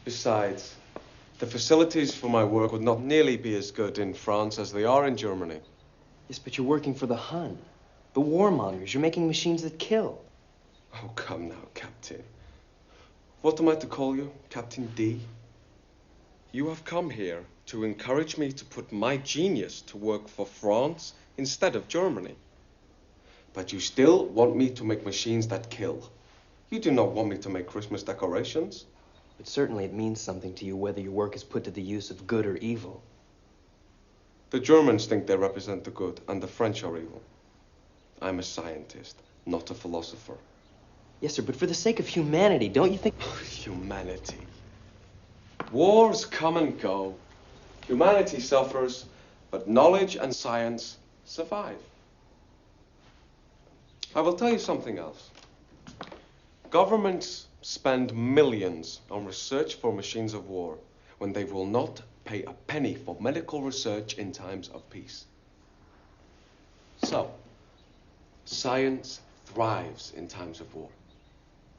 besides, the facilities for my work would not nearly be as good in France as they are in Germany. Yes, but you're working for the Hun, the warmongers. You're making machines that kill. Oh, come now, Captain. What am I to call you? Captain D? You have come here to encourage me to put my genius to work for France instead of Germany. But you still want me to make machines that kill. You do not want me to make Christmas decorations. But certainly it means something to you whether your work is put to the use of good or evil. The Germans think they represent the good, and the French are evil. I'm a scientist, not a philosopher. Yes, sir, but for the sake of humanity, don't you think... Humanity. Wars come and go. Humanity suffers, but knowledge and science survive. I will tell you something else. Governments spend millions on research for machines of war when they will not pay a penny for medical research in times of peace. So, science thrives in times of war.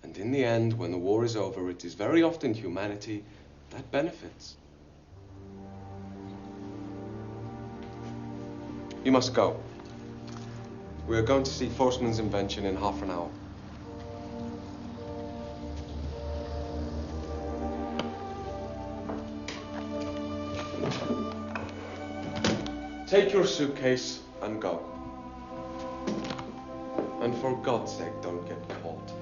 And in the end, when the war is over, it is very often humanity that benefits. You must go. We are going to see Forstmann's invention in half an hour. Take your suitcase and go. And for God's sake, don't get caught.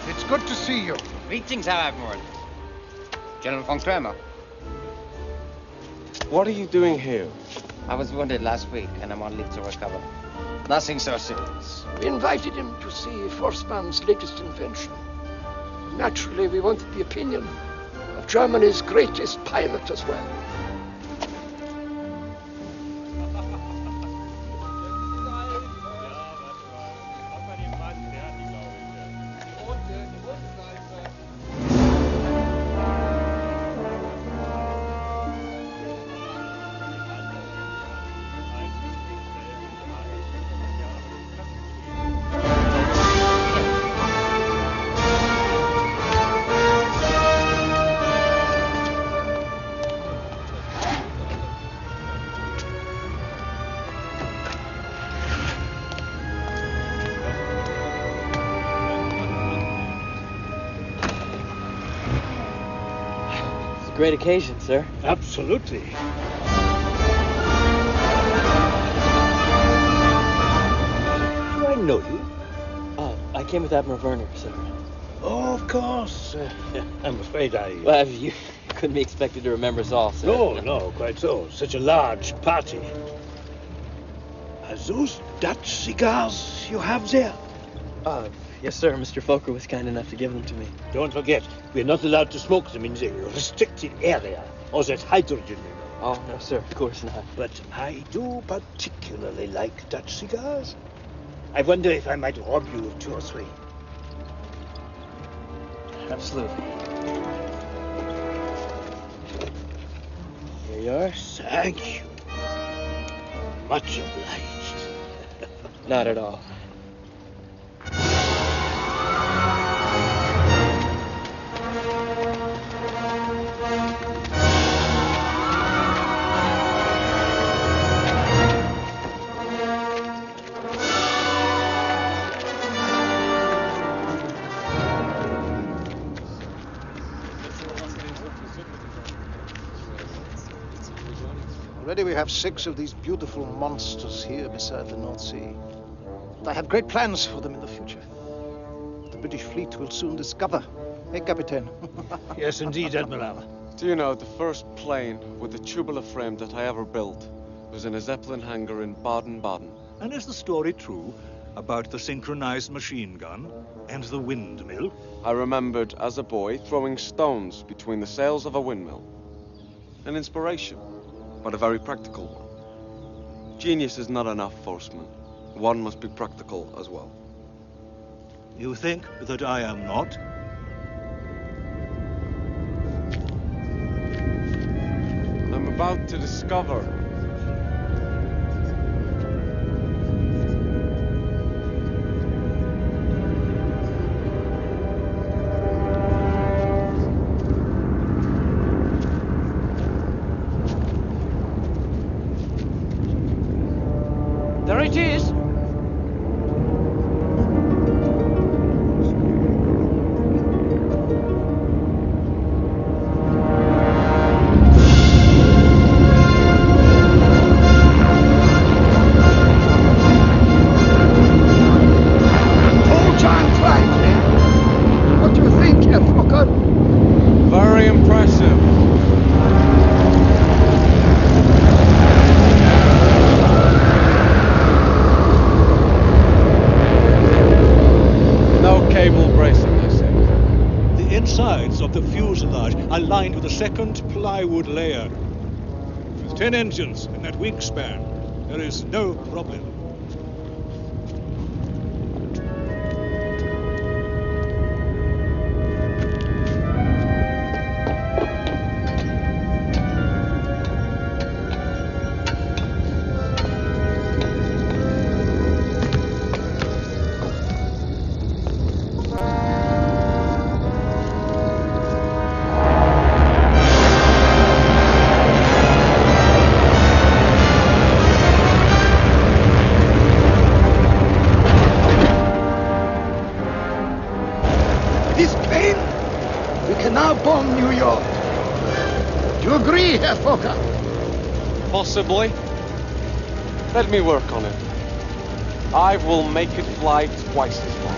It's good to see you. Greetings, Herr Admiral. General von Kramer. What are you doing here? I was wounded last week, and I'm on leave to recover. Nothing so serious. We invited him to see Forstmann's latest invention. Naturally, we wanted the opinion of Germany's greatest pilot as well. Great occasion, sir. Absolutely. Do I know you? I came with Admiral Werner, sir. Oh, of course. I'm afraid I... Well, you couldn't be expected to remember us all, sir. No, quite so. Such a large party. Are those Dutch cigars you have there? Yes, sir. Mr. Fokker was kind enough to give them to me. Don't forget, we're not allowed to smoke them in the restricted area, or there's hydrogen, you know. Oh, no, sir. Of course not. But I do particularly like Dutch cigars. I wonder if I might rob you of 2 or 3. Absolutely. Here you are. Thank you. Much obliged. Not at all. Already we have 6 of these beautiful monsters here beside the North Sea. And I have great plans for them in the future. The British fleet will soon discover. Hey, Captain. Yes, indeed, Admiral. Do you know, the first plane with a tubular frame that I ever built was in a Zeppelin hangar in Baden-Baden. And is the story true about the synchronized machine gun and the windmill? I remembered as a boy throwing stones between the sails of a windmill. An inspiration, but a very practical one. Genius is not enough, Forceman. One must be practical as well. You think that I am not? I'm about to discover. There it is! Very impressive. No cable bracing, I see. The insides of the fuselage are lined with a second plywood layer. With 10 engines in that wingspan, there is no problem. This plane, we can now bomb New York. Do you agree, Herr Fokker? Possibly. Let me work on it. I will make it fly twice as far.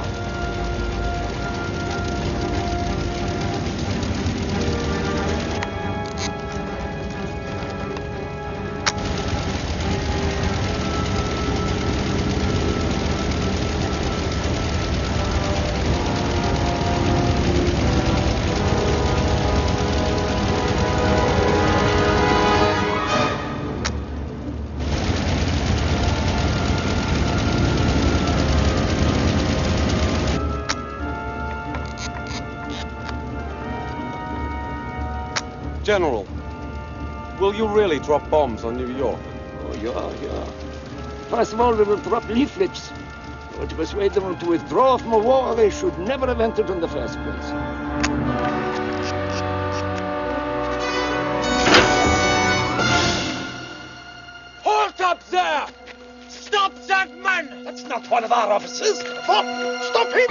General, will you really drop bombs on New York? Oh, yeah. First of all, we will drop leaflets. To persuade them to withdraw from a war they should never have entered in the first place. Halt up there! Stop that man! That's not one of our officers. Stop him!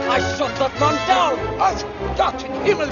I shot that man down! Ach, Gott in Himmel!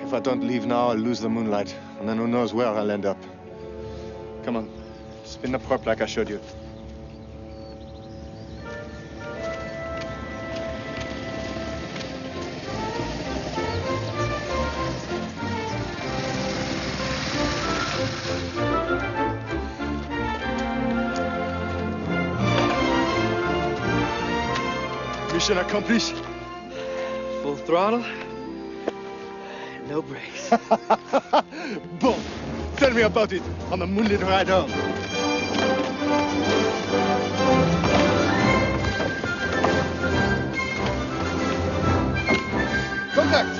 If I don't leave now, I'll lose the moonlight, and then who knows where I'll end up. Come on, spin the prop like I showed you. Mission accomplished. Full throttle. No brakes. Bon, tell me about it on the moonlit ride home. Contact!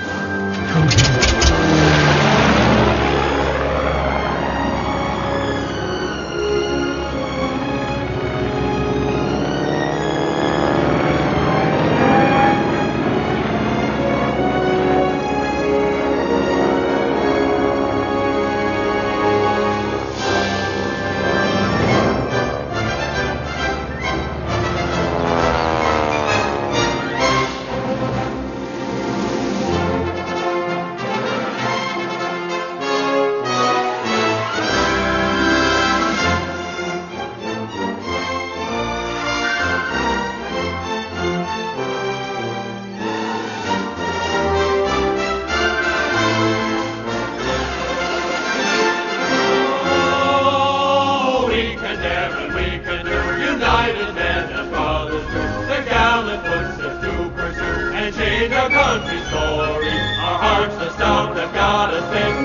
story. Our hearts are stout, they've got us in